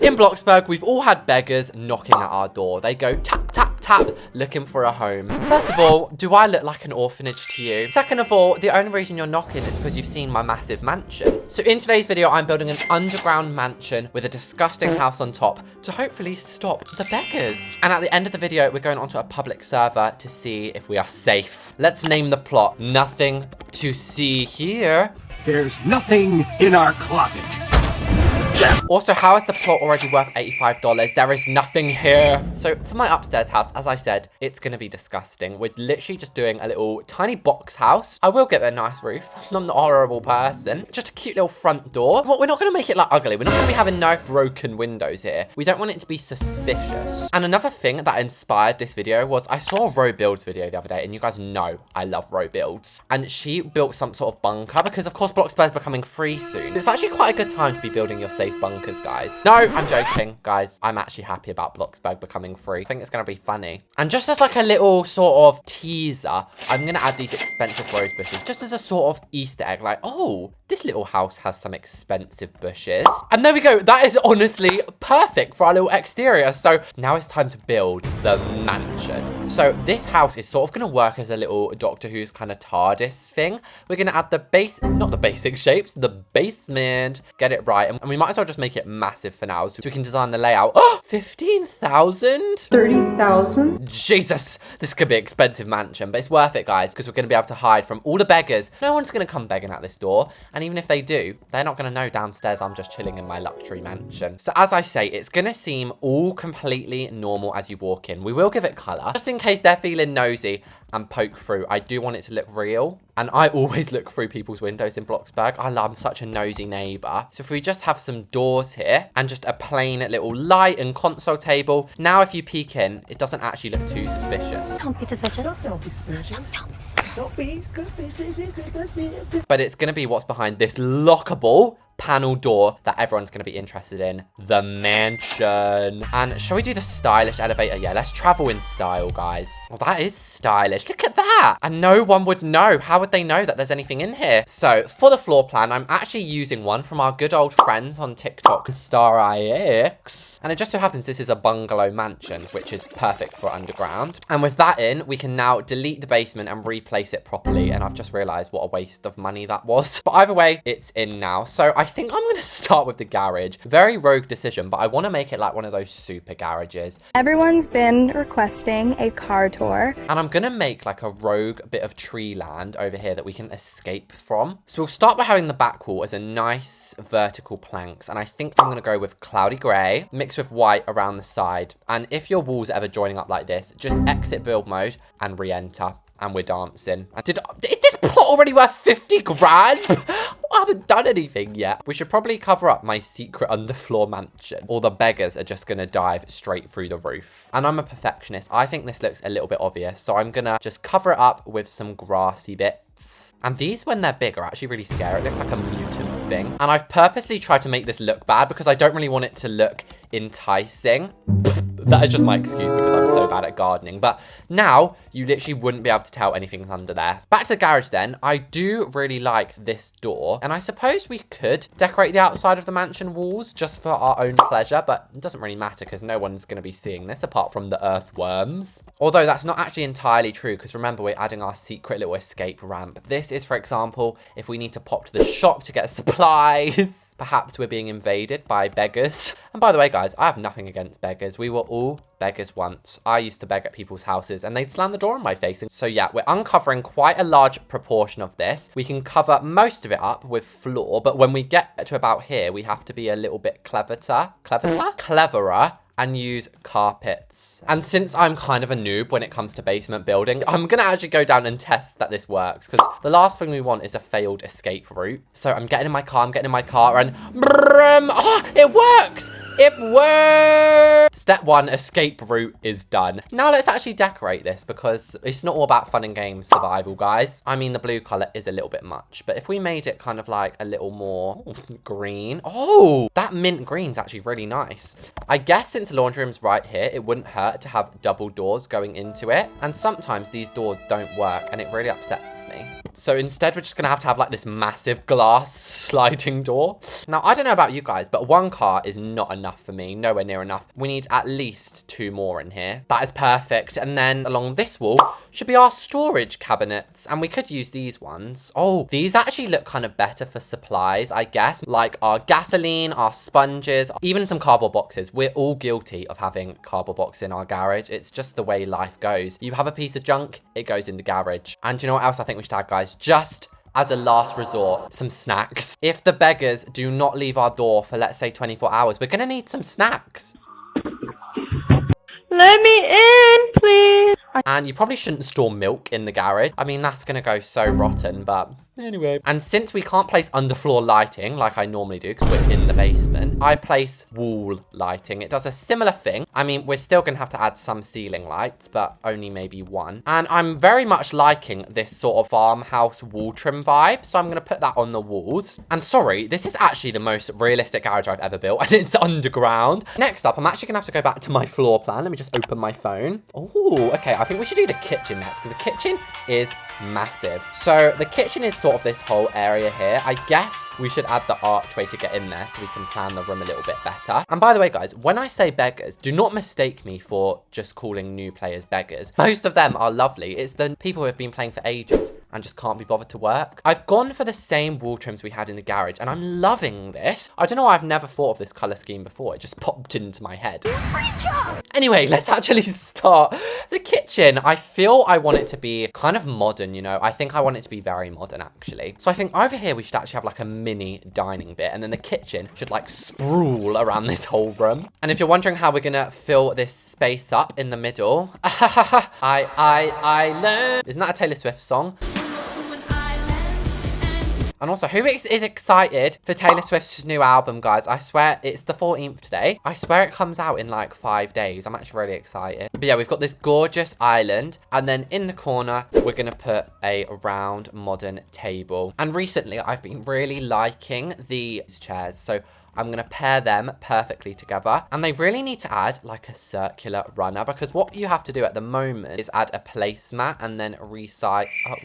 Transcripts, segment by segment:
In Bloxburg, we've all had beggars knocking at our door. They go tap, tap, tap, looking for a home. First of all, do I look like an orphanage to you? Second of all, the only reason you're knocking is because you've seen my massive mansion. So in today's video, I'm building an underground mansion with a disgusting house on top to hopefully stop the beggars. And at the end of the video, we're going onto a public server to see if we are safe. Let's name the plot. Nothing to see here. There's nothing in our closet. Also, how is the plot already worth $85? There is nothing here. So for my upstairs house, as I said, it's going to be disgusting. We're literally just doing a little tiny box house. I will get a nice roof. I'm not a horrible person. Just a cute little front door. We're not going to make it like ugly. We're not going to be having no broken windows here. We don't want it to be suspicious. And another thing that inspired this video was I saw a Ro Builds video the other day, and you guys know I love Ro Builds. And she built some sort of bunker because of course Bloxburg is becoming free soon. It's actually quite a good time to be building your safe bunkers, guys. No, I'm joking, guys. I'm actually happy about Bloxburg becoming free. I think it's going to be funny. And just as like a little sort of teaser, I'm going to add these expensive rose bushes just as a sort of Easter egg. Like, oh, this little house has some expensive bushes. And there we go. That is honestly perfect for our little exterior. So now it's time to build the mansion. So this house is sort of going to work as a little Doctor Who's kind of TARDIS thing. We're going to add the base, not the basic shapes, the basement. Get it right. And we might as well just make it massive for now so we can design the layout. Oh, 15,000? 30,000? Jesus, this could be an expensive mansion, but it's worth it, guys, because we're going to be able to hide from all the beggars. No one's going to come begging at this door. And even if they do, they're not going to know downstairs I'm just chilling in my luxury mansion. So as I say, it's going to seem all completely normal as you walk in. We will give it color, just in case they're feeling nosy and poke through. I do want it to look real. And I always look through people's windows in Bloxburg. I'm such a nosy neighbor. So if we just have some doors here and just a plain little light and console table. Now if you peek in, it doesn't actually look too suspicious. Don't be suspicious. Don't be suspicious. Don't be suspicious. Don't be suspicious. But it's going to be what's behind this lockable panel door that everyone's going to be interested in. The mansion. And shall we do the stylish elevator? Yeah, let's travel in style, guys. Well, that is stylish. Look at that. And no one would know. How would they know that there's anything in here? So for the floor plan, I'm actually using one from our good old friends on TikTok, StarIX. And it just so happens this is a bungalow mansion, which is perfect for underground. And with that in, we can now delete the basement and replace it properly. And I've just realized what a waste of money that was. But either way, it's in now. So I think I'm going to start with the garage. Very rogue decision, but I want to make it like one of those super garages. Everyone's been requesting a car tour. And I'm going to make like a rogue bit of tree land over here that we can escape from. So we'll start by having the back wall as a nice vertical planks. And I think I'm going to go with cloudy grey mixed with white around the side. And if your walls are ever joining up like this, just exit build mode and re-enter. And we're dancing. Is this plot already worth 50 grand? I haven't done anything yet. We should probably cover up my secret underfloor mansion, or the beggars are just gonna dive straight through the roof. And I'm a perfectionist. I think this looks a little bit obvious, so I'm gonna just cover it up with some grassy bits. And these, when they're big, are actually really scary. It looks like a mutant thing. And I've purposely tried to make this look bad because I don't really want it to look enticing. That is just my excuse because I'm so bad at gardening. But now you literally wouldn't be able to tell anything's under there. Back to the garage then. I do really like this door. And I suppose we could decorate the outside of the mansion walls just for our own pleasure. But it doesn't really matter because no one's going to be seeing this apart from the earthworms. Although that's not actually entirely true because remember, we're adding our secret little escape ramp. This is, for example, if we need to pop to the shop to get supplies. Perhaps we're being invaded by beggars. And by the way, guys, I have nothing against beggars. We were all beggars once. I used to beg at people's houses and they'd slam the door in my face. So yeah, we're uncovering quite a large proportion of this. We can cover most of it up with floor, but when we get to about here, we have to be a little bit cleverer and use carpets. And since I'm kind of a noob when it comes to basement building, I'm gonna actually go down and test that this works because the last thing we want is a failed escape route. So I'm getting in my car, and oh, it works! It works! Step 1, escape route is done. Now let's actually decorate this because it's not all about fun and games survival, guys. I mean, the blue color is a little bit much, but if we made it kind of like a little more green. Oh, that mint green's actually really nice. I guess since the laundry room's right here, it wouldn't hurt to have double doors going into it. And sometimes these doors don't work and it really upsets me. So instead, we're just going to have like this massive glass sliding door. Now, I don't know about you guys, but one car is not enough for me. Nowhere near enough. We need at least 2 more in here. That is perfect. And then along this wall should be our storage cabinets. And we could use these ones. Oh, these actually look kind of better for supplies, I guess. Like our gasoline, our sponges, even some cardboard boxes. We're all guilty of having cardboard boxes in our garage. It's just the way life goes. You have a piece of junk, it goes in the garage. And do you know what else I think we should add, guys? Just as a last resort, some snacks. If the beggars do not leave our door for, let's say, 24 hours, we're going to need some snacks. Let me in, please. And you probably shouldn't store milk in the garage. I mean, that's going to go so rotten, but anyway. And since we can't place underfloor lighting like I normally do because we're in the basement, I place wall lighting. It does a similar thing. I mean, we're still going to have to add some ceiling lights, but only maybe one. And I'm very much liking this sort of farmhouse wall trim vibe. So I'm going to put that on the walls. And sorry, this is actually the most realistic garage I've ever built. And it's underground. Next up, I'm actually going to have to go back to my floor plan. Let me just open my phone. Oh, okay. I think we should do the kitchen next because the kitchen is massive. So the kitchen is sort of this whole area here. I guess we should add the archway to get in there so we can plan the room a little bit better. And by the way, guys, when I say beggars, do not mistake me for just calling new players beggars. Most of them are lovely. It's the people who have been playing for ages and just can't be bothered to work. I've gone for the same wall trims we had in the garage and I'm loving this. I don't know why I've never thought of this color scheme before. It just popped into my head. Anyway, let's actually start the kitchen. I feel I want it to be kind of modern, you know. I think I want it to be very modern, actually. So I think over here, we should actually have like a mini dining bit. And then the kitchen should like sprawl around this whole room. And if you're wondering how we're going to fill this space up in the middle. I learned. Isn't that a Taylor Swift song? And also, who is excited for Taylor Swift's new album, guys? I swear, it's the 14th today. I swear it comes out in like 5 days. I'm actually really excited. But yeah, we've got this gorgeous island. And then in the corner, we're going to put a round modern table. And recently, I've been really liking these chairs. So I'm going to pair them perfectly together. And they really need to add like a circular runner. Because what you have to do at the moment is add a placemat and then recycle... Oh.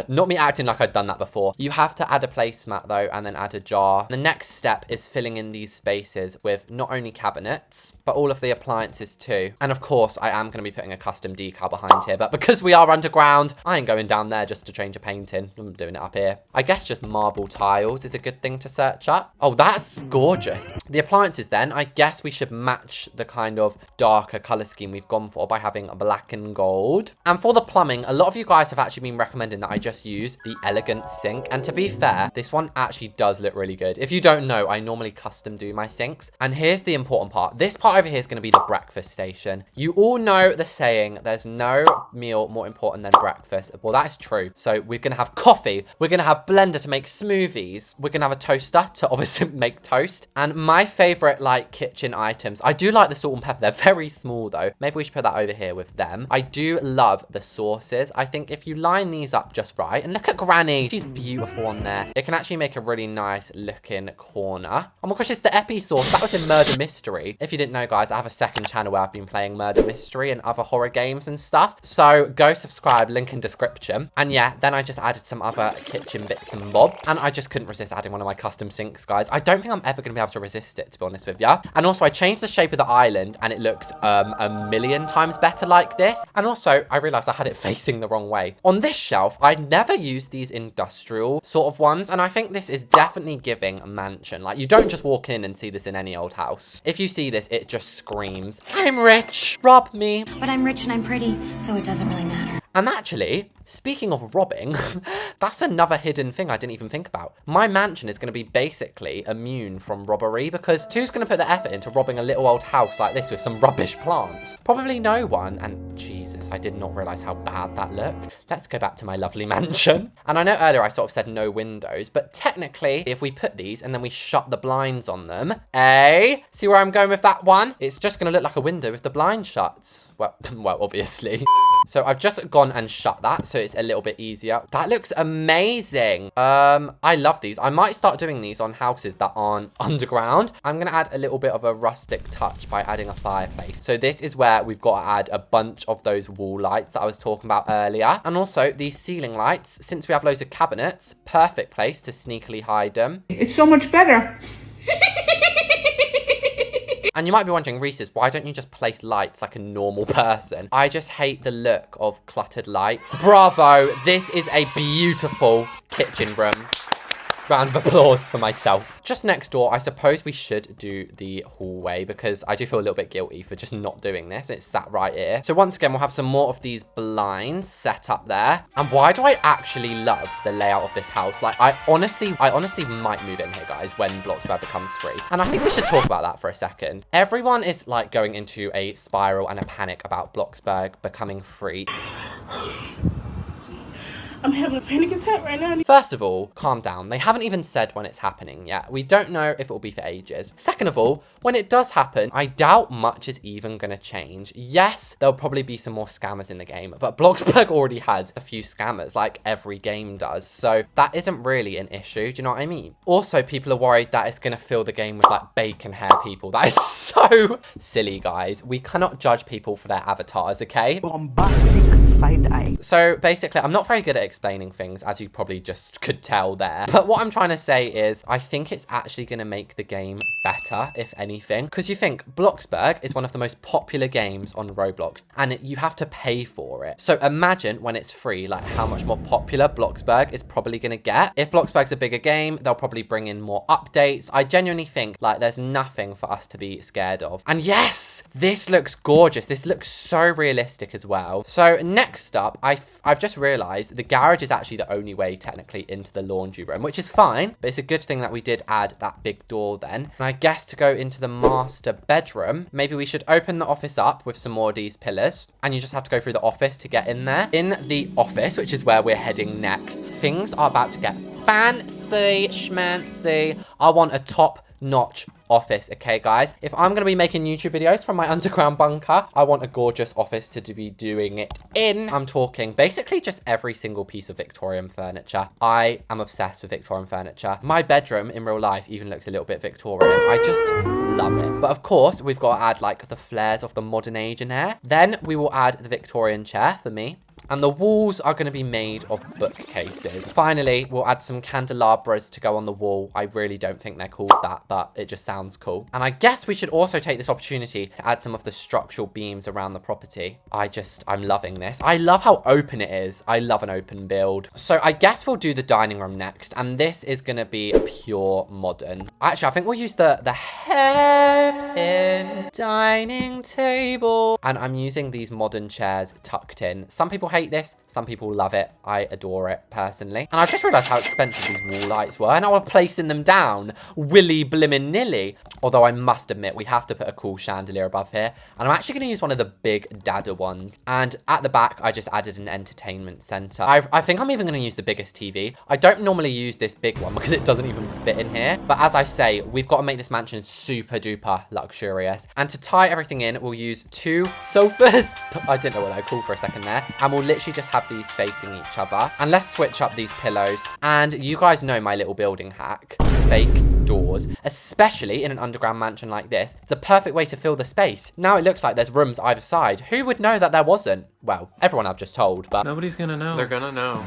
Not me acting like I'd done that before. You have to add a placemat though and then add a jar. The next step is filling in these spaces with not only cabinets, but all of the appliances too. And of course, I am going to be putting a custom decal behind here, but because we are underground, I ain't going down there just to change a painting. I'm doing it up here. I guess just marble tiles is a good thing to search up. Oh, that's gorgeous. The appliances then, I guess we should match the kind of darker color scheme we've gone for by having a black and gold. And for the plumbing, a lot of you guys have actually been recommending that I just use the elegant sink. And to be fair, this one actually does look really good. If you don't know, I normally custom do my sinks. And here's the important part. This part over here is going to be the breakfast station. You all know the saying, there's no meal more important than breakfast. Well, that is true. So we're going to have coffee. We're going to have blender to make smoothies. We're going to have a toaster to obviously make toast. And my favorite like kitchen items, I do like the salt and pepper. They're very small though. Maybe we should put that over here with them. I do love the sauces. I think if you line these up just right, and look at Granny, she's beautiful on there. It can actually make a really nice looking corner. Oh my gosh, it's the Epi sauce. That was in Murder Mystery. If you didn't know, guys, I have a second channel where I've been playing Murder Mystery and other horror games and stuff. So go subscribe, link in description. And yeah, then I just added some other kitchen bits and bobs. And I just couldn't resist adding one of my custom sinks, guys. I don't think I'm ever going to be able to resist it, to be honest with you. And also, I changed the shape of the island and it looks a million times better like this. And also, I realized I had it facing the wrong way. On this shelf, I never used these industrial sort of ones. And I think this is definitely giving a mansion. Like, you don't just walk in and see this in any old house. If you see this, it just screams, I'm rich, rob me. But I'm rich and I'm pretty, so it doesn't really matter. And actually, speaking of robbing, that's another hidden thing I didn't even think about. My mansion is going to be basically immune from robbery because who's going to put the effort into robbing a little old house like this with some rubbish plants? Probably no one. And Jesus, I did not realize how bad that looked. Let's go back to my lovely mansion. And I know earlier I sort of said no windows, but technically, if we put these and then we shut the blinds on them, see where I'm going with that one? It's just going to look like a window with the blind shuts. Well, obviously. So I've just gone and shut that so it's a little bit easier. That looks amazing. I love these. I might start doing these on houses that aren't underground. I'm going to add a little bit of a rustic touch by adding a fireplace. So this is where we've got to add a bunch of those wall lights that I was talking about earlier. And also these ceiling lights, since we have loads of cabinets, perfect place to sneakily hide them. It's so much better. And you might be wondering, Reese's, why don't you just place lights like a normal person? I just hate the look of cluttered lights. Bravo, this is a beautiful kitchen room. Round of applause for myself. Just next door, I suppose we should do the hallway because I do feel a little bit guilty for just not doing this. It's sat right here. So once again, we'll have some more of these blinds set up there. And why do I actually love the layout of this house? Like, I honestly might move in here, guys, when Bloxburg becomes free. And I think we should talk about that for a second. Everyone is like going into a spiral and a panic about Bloxburg becoming free. I'm having a panic attack right now. First of all, calm down. They haven't even said when it's happening yet. We don't know if it will be for ages. Second of all, when it does happen, I doubt much is even going to change. Yes, there'll probably be some more scammers in the game, but Bloxburg already has a few scammers, like every game does. So that isn't really an issue. Do you know what I mean? Also, people are worried that it's going to fill the game with like bacon hair people. That is so silly, guys. We cannot judge people for their avatars, okay? Bombastic side eye. So basically, I'm not very good at explaining things, as you probably just could tell there. But what I'm trying to say is, I think it's actually going to make the game better, if anything. Because you think, Bloxburg is one of the most popular games on Roblox, and you have to pay for it. So imagine when it's free, like how much more popular Bloxburg is probably going to get. If Bloxburg's a bigger game, they'll probably bring in more updates. I genuinely think, like, there's nothing for us to be scared of. And yes, this looks gorgeous. This looks so realistic as well. So next up, I've just realized the garage is actually the only way technically into the laundry room, which is fine, but it's a good thing that we did add that big door then. And I guess to go into the master bedroom, maybe we should open the office up with some more of these pillars, and you just have to go through the office to get in there. In the office, which is where we're heading next, things are about to get fancy schmancy. I want a top-notch office, okay, guys? If I'm going to be making YouTube videos from my underground bunker, I want a gorgeous office to be doing it in. I'm talking basically just every single piece of Victorian furniture. I am obsessed with Victorian furniture. My bedroom in real life even looks a little bit Victorian. I just love it. But of course, we've got to add like the flares of the modern age in here. Then we will add the Victorian chair for me. And the walls are going to be made of bookcases. Finally, we'll add some candelabras to go on the wall. I really don't think they're called that, but it just sounds cool. And I guess we should also take this opportunity to add some of the structural beams around the property. I'm loving this. I love how open it is. I love an open build. So I guess we'll do the dining room next. And this is going to be pure modern. Actually, I think we'll use the hairpin dining table. And I'm using these modern chairs tucked in. Some people hate this, some people love it. I adore it personally. And I've just realized how expensive these wall lights were, and I was placing them down willy blimmin' nilly. Although I must admit, we have to put a cool chandelier above here, and I'm actually going to use one of the big dada ones. And at the back, I just added an entertainment center. I think I'm even going to use the biggest TV. I don't normally use this big one because it doesn't even fit in here, but as I say, we've got to make this mansion super duper luxurious. And to tie everything in, we'll use 2 sofas. I didn't know what they're called for a second there. And we'll literally just have these facing each other. And let's switch up these pillows. And you guys know my little building hack. Fake doors, especially in an underground mansion like this. The perfect way to fill the space. Now it looks like there's rooms either side. Who would know that there wasn't? Well, everyone I've just told, but nobody's gonna know. They're gonna know.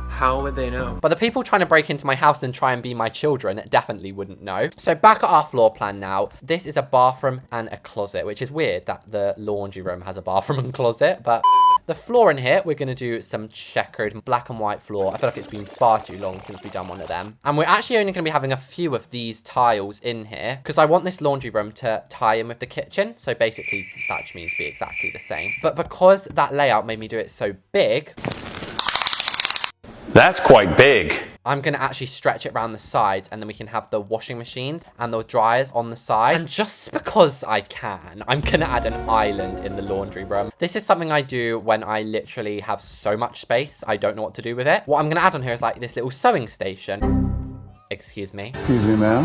How would they know? But the people trying to break into my house and try and be my children definitely wouldn't know. So back at our floor plan now, this is a bathroom and a closet, which is weird that the laundry room has a bathroom and closet, but the floor in here, we're going to do some checkered black and white floor. I feel like it's been far too long since we've done one of them. And we're actually only going to be having a few of these tiles in here because I want this laundry room to tie in with the kitchen. So basically, that just means be exactly the same. But because that layout made me do it so big, That's quite big. I'm going to actually stretch it around the sides, and then we can have the washing machines and the dryers on the side. And just because I can, I'm going to add an island in the laundry room. This is something I do when I literally have so much space, I don't know what to do with it. What I'm going to add on here is like this little sewing station. Excuse me. Excuse me, ma'am.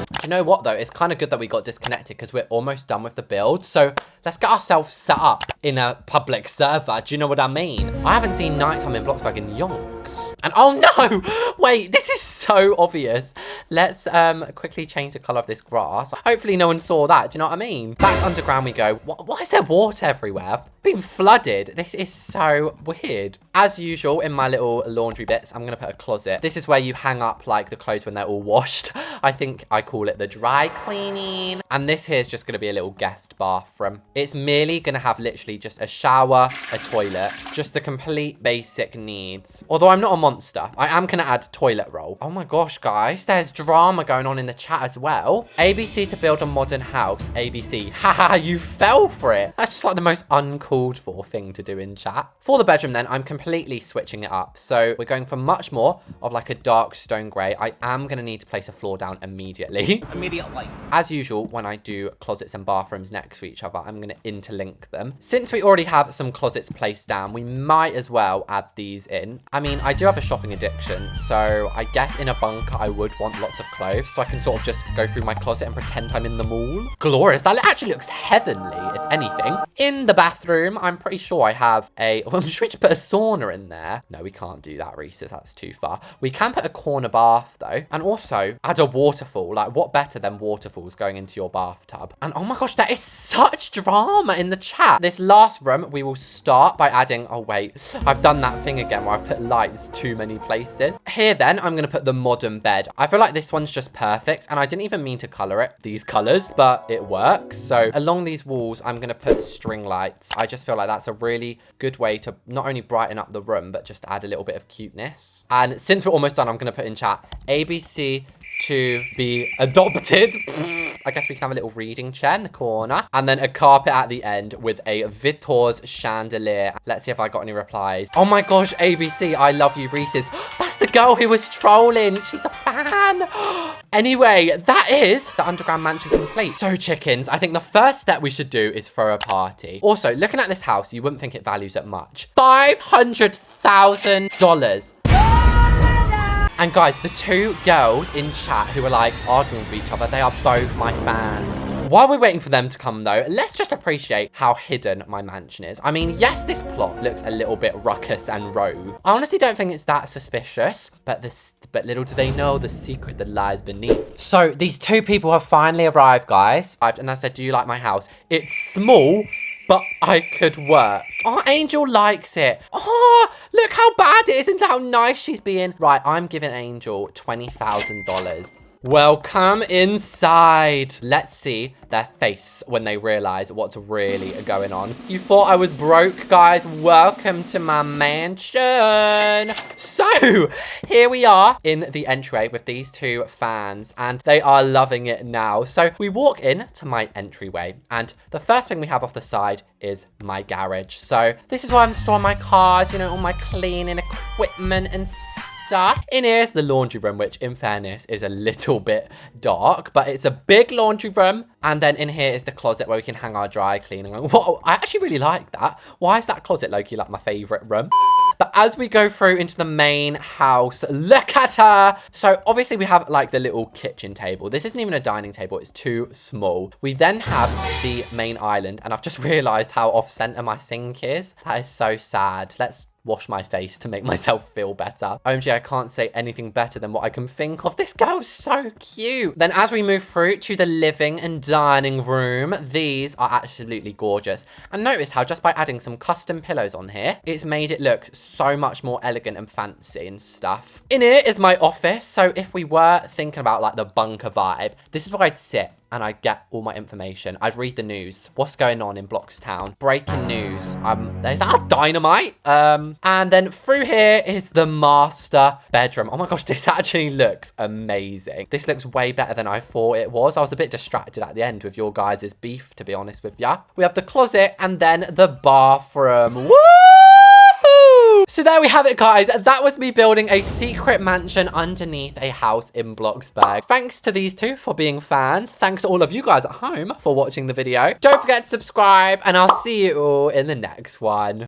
Do you know what though? It's kind of good that we got disconnected because we're almost done with the build. So let's get ourselves set up in a public server. Do you know what I mean? I haven't seen nighttime in Bloxburg in yonks. Roblox. And oh no, wait, this is so obvious. Let's quickly change the color of this grass. Hopefully no one saw that. Do you know what I mean? Back underground we go. Why is there water everywhere? Been flooded. This is so weird. As usual, in my little laundry bits, I'm gonna put a closet. This is where you hang up like the clothes when they're all washed. I think I call it the dry cleaning. And this here is just gonna be a little guest bathroom. It's merely gonna have literally just a shower, a toilet, just the complete basic needs. Although I'm not a monster, I am gonna add toilet roll. Oh my gosh, guys, there's drama going on in the chat as well. ABC to build a modern house. ABC, haha, you fell for it. That's just like the most uncalled for thing to do in chat. For the bedroom then, I'm completely switching it up. So we're going for much more of like a dark stone grey. I am gonna need to place a floor down immediately. Immediately. As usual, when I do closets and bathrooms next to each other, I'm gonna interlink them. Since we already have some closets placed down, we might as well add these in. I mean, I do have a shopping addiction, so I guess in a bunker, I would want lots of clothes, so I can sort of just go through my closet and pretend I'm in the mall. Glorious. That actually looks heavenly, if anything. In the bathroom, I'm pretty sure I have a... I'm sure we should put a sauna in there. No, we can't do that, Reese's. That's too far. We can put a corner bath, though. And also, add a waterfall. Like, what better than waterfalls going into your bathtub? And oh my gosh, there is such drama in the chat. This last room, we will start by adding... Oh, wait. I've done that thing again where I've put lights too many places. Here, then, I'm going to put the modern bed. I feel like this one's just perfect. And I didn't even mean to colour it, these colours, but it works. So, along these walls, I'm going to put string lights. I just feel like that's a really good way to not only brighten up the room, but just add a little bit of cuteness. And since we're almost done, I'm going to put in chat ABC to be adopted. I guess we can have a little reading chair in the corner. And then a carpet at the end with a Victor's chandelier. Let's see if I got any replies. Oh my gosh, ABC, I love you, Reese's. That's the girl who was trolling. She's a fan. Anyway, that is the underground mansion complete. So chickens, I think the first step we should do is throw a party. Also, looking at this house, you wouldn't think it values it much. $500,000. And guys, the two girls in chat who are like arguing with each other, they are both my fans. While we're waiting for them to come though, let's just appreciate how hidden my mansion is. I mean, yes, this plot looks a little bit ruckus and rogue. I honestly don't think it's that suspicious, but little do they know the secret that lies beneath. So these two people have finally arrived, guys. And I said, do you like my house? It's small, but I could work. Oh, Angel likes it. Oh, look how bad it is and how nice she's being. Right, I'm giving Angel $20,000. Welcome inside. Let's see their face when they realize what's really going on. You thought I was broke, guys? Welcome to my mansion. So here we are in the entryway with these two fans and they are loving it now. So we walk in to my entryway and the first thing we have off the side is my garage. So this is where I'm storing my cars, you know, all my cleaning equipment and stuff. In here is the laundry room, which in fairness is a little bit dark, but it's a big laundry room. And then in here is the closet where we can hang our dry cleaning. Whoa, I actually really like that. Why is that closet, Loki, like my favorite room? But as we go through into the main house, look at her. So obviously we have like the little kitchen table. This isn't even a dining table. It's too small. We then have the main island. And I've just realized how off center my sink is. That is so sad. Let's wash my face to make myself feel better. OMG, I can't say anything better than what I can think of. This girl's so cute. Then as we move through to the living and dining room, these are absolutely gorgeous. And notice how just by adding some custom pillows on here, it's made it look so much more elegant and fancy and stuff. In here is my office. So if we were thinking about like the bunker vibe, this is where I'd sit and I'd get all my information. I'd read the news. What's going on in Bloxtown? Breaking news. There's that dynamite. And then through here is the master bedroom. Oh my gosh, this actually looks amazing. This looks way better than I thought it was. I was a bit distracted at the end with your guys' beef, to be honest with ya. We have the closet and then the bathroom. Woo! So there we have it, guys. That was me building a secret mansion underneath a house in Bloxburg. Thanks to these two for being fans. Thanks to all of you guys at home for watching the video. Don't forget to subscribe and I'll see you all in the next one.